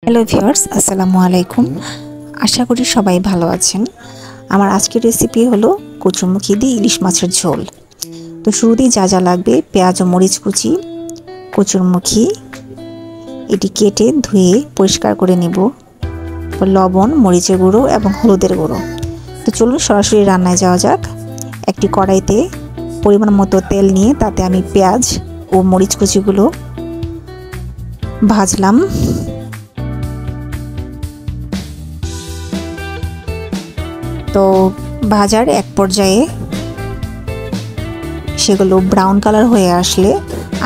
Hello viewers, আসসালামু আলাইকুম। আশা করি সবাই ভালো আছেন। আমার আজকের রেসিপি হলো কচুরমুখী দিয়ে ইলিশ মাছের ঝোল। তো শুরুতেই যা যা লাগবে: পেঁয়াজ ও মরিচ কুচি, কচুরমুখী এটি কেটে ধুয়ে পরিষ্কার করে নেব, লবণ, মরিচের গুঁড়ো এবং হলুদের গুঁড়ো। তো চলুন সরাসরি রান্নায় যাওয়া যাক। একটি কড়াইতে পরিমাণ মতো তেল নিয়ে তাতে আমি পেঁয়াজ ও মরিচ কুচিগুলো ভাজলাম। তো ভাজার এক পর্যায়ে সেগুলো ব্রাউন কালার হয়ে আসলে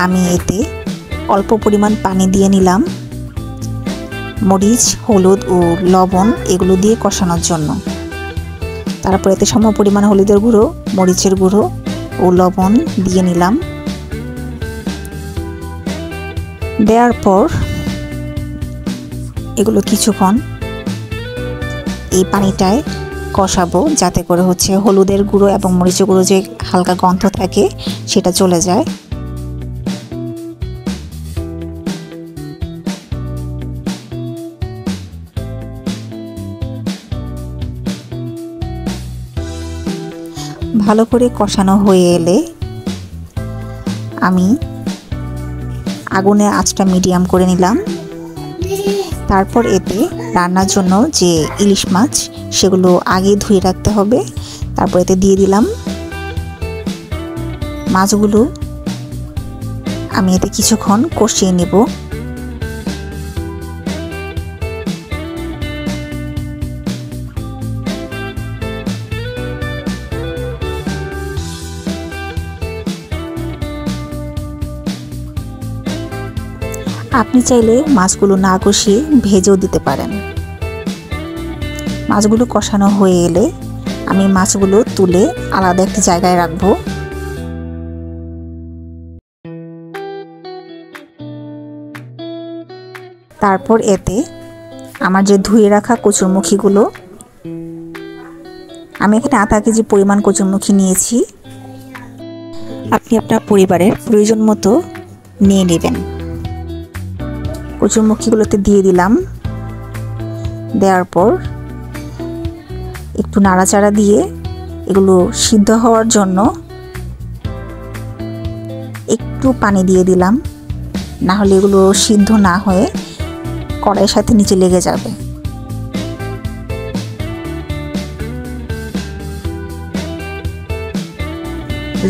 আমি এতে অল্প পরিমাণ পানি দিয়ে নিলাম, মরিচ, হলুদ ও লবণ এগুলো দিয়ে কষানোর জন্য। তারপর এতে সম পরিমাণ হলুদের গুঁড়ো, মরিচের গুঁড়ো ও লবণ দিয়ে নিলাম। দেওয়ার পর এগুলো কিছুক্ষণ এই পানিটায় কষাবো, যাতে করে হলুদের গুঁড়ো এবং মরিচের গুঁড়ো যে হালকা গন্ধ থাকে সেটা চলে যায়। ভালো করে কষানো হয়ে এলে আমি আগুনের আঁচটা মিডিয়াম করে নিলাম। তারপর এতে রান্নার জন্য যে ইলিশ মাছ সেগুলো আগে ধুয়ে রাখতে হবে। তারপর এতে দিয়ে দিলাম মাছগুলো। আমি এতে কিছুক্ষণ কষিয়ে নেব। আপনি চাইলে মাছগুলো না কষিয়ে ভেজেও দিতে পারেন। মাছগুলো কষানো হয়ে এলে আমি মাছগুলো তুলে আলাদা একটি জায়গায় রাখবো। তারপর এতে আমার যে ধুয়ে রাখা কচুরমুখীগুলো, আমি এখানে আধা কেজি পরিমাণ কচুরমুখী নিয়েছি। আপনি আপনার পরিবারের প্রয়োজন মতো নিয়ে নেবেন। কচুরমুখীগুলোতে দিয়ে দিলাম। দেওয়ার পর একটু নাড়াচাড়া দিয়ে এগুলো সিদ্ধ হওয়ার জন্য একটু পানি দিয়ে দিলাম, না হলে এগুলো সিদ্ধ না হয়ে কড়াইয়ের সাথে নিচে লেগে যাবে।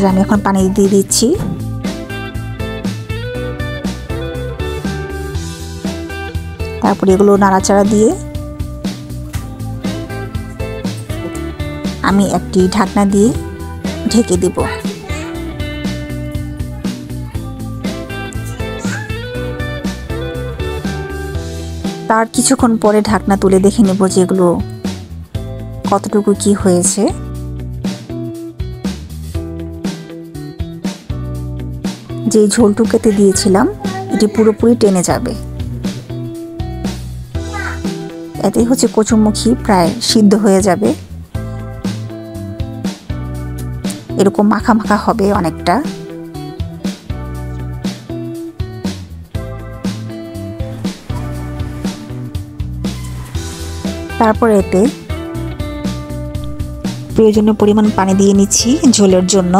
আমি এখন পানি দিয়ে দিচ্ছি। তারপরে এগুলো নাড়াচাড়া দিয়ে আমি একটি ঢাকনা দিয়ে ঢেকে দেব। তার কিছুক্ষণ পরে ঢাকনা তুলে দেখে নেব যে এগুলো কতটুকু কি হয়েছে। যে ঝোলটুকুতে দিয়েছিলাম এটি পুরোপুরি টেনে যাবে। এতে কচুরমুখী প্রায় সিদ্ধ হয়ে যাবে। এরকম মাখা মাখা হবে অনেকটা। তারপর এতে প্রয়োজনীয় পরিমাণ পানি দিয়ে নিচ্ছি ঝোলের জন্য।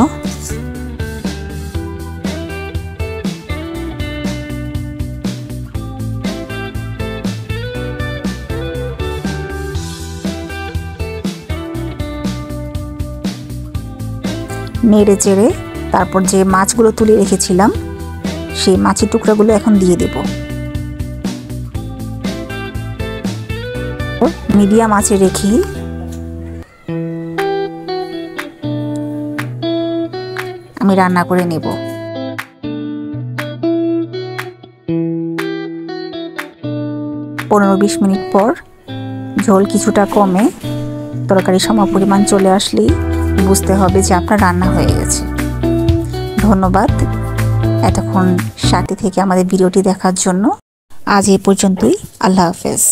নেড়ে চেড়ে তারপর যে মাছগুলো তুলে রেখেছিলাম সেই মাছের টুকরাগুলো এখন দিয়ে দেব। মিডিয়াম আঁচে রেখে আমি রান্না করে নেব। 15-20 মিনিট পর ঝোল কিছুটা কমে তরকারি সমপরিমাণ চলে আসলেই বুঝতে হবে যে আপনার রান্না হয়ে গেছে। ধন্যবাদ এতক্ষণ সাথে থেকে আমাদের ভিডিওটি দেখার জন্য। আজ এই পর্যন্তই। আল্লাহ হাফেজ।